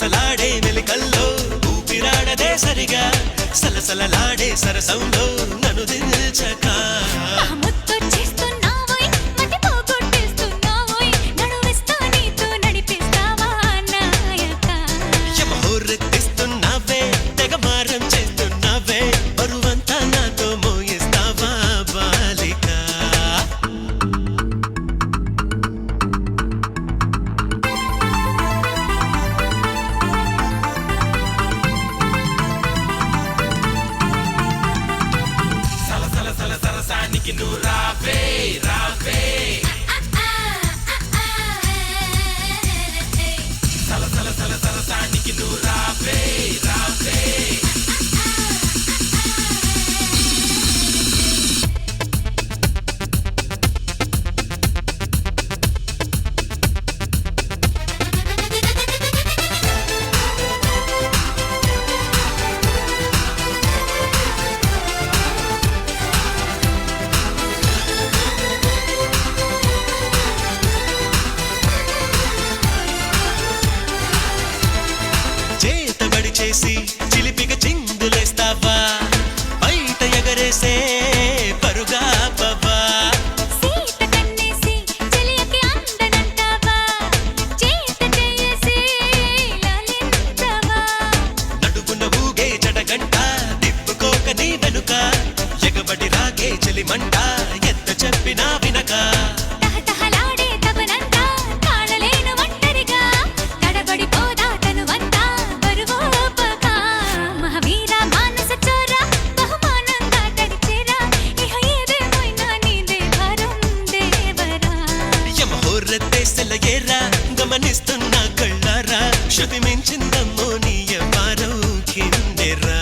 సలసలాడే మెలికల్లో ఊపిరాడదే సరిగా సలసలలాడే సరసంలో నన్ను దిల్చక నువ్వు రావే రావే సరసానికి నువ్వు రావే రావే చేసి చిలిపిగా చిందులేస్తావా బయట ఎగరేసే పరుగా బాబా సీత కన్నేసి చెలియకి అందనంటావా చేత చేసి లాలించవా నడుగున ఊగే జడగంట తిప్పుకోక నీ వెనుక ఎగబడి రాగే చెలిమంట ఎంత చెప్పినా వినక గమనిస్తున్నా కళ్ళారా శృతి మించిందమ్మో నీ ఎవ్వారో కిందెరా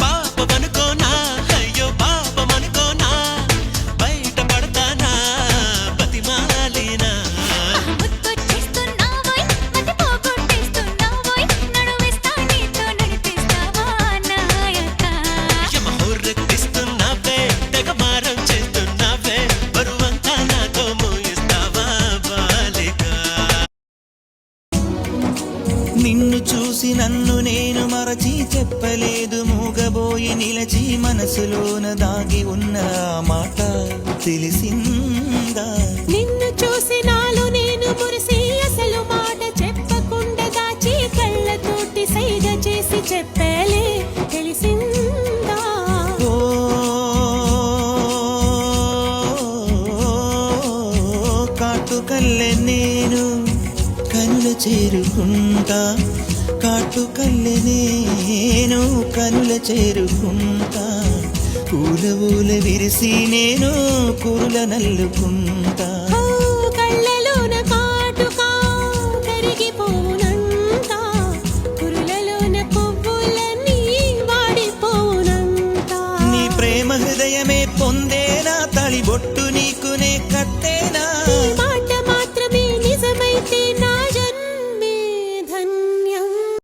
పాపమనుకోనా అయ్యో పాపమనుకోనా బయట పడతానా బతిమాలినా నిన్ను చూసి నన్ను నేను మరచి చెప్పలేదు మూగబోయి నిలచి మనసులోన దాగి ఉన్న మాట తెలిసిందా నిన్ను చూసి నాలో నేను మురిసి అసలు మాట చెప్పకుండా దాచి కళ్ళతోటి సైగ చేసి చెప్పలే తెలిసిందా ఓ కాటుకల్లె నేను కనుల చేరుకుంటా కాటుకల్లె నేను కనుల చేరుకుంటా పూల ఊల విరిసి నేను కురుల నల్లుకుంటా కళ్ళలోన కాటుకా కరిగిపోనంతా కురులలోన పువ్వులన్నీ వాడిపోనంతా నీ ప్రేమ హృదయమే పొందేనా తళి బొట్టు నీకునే కట్టేనా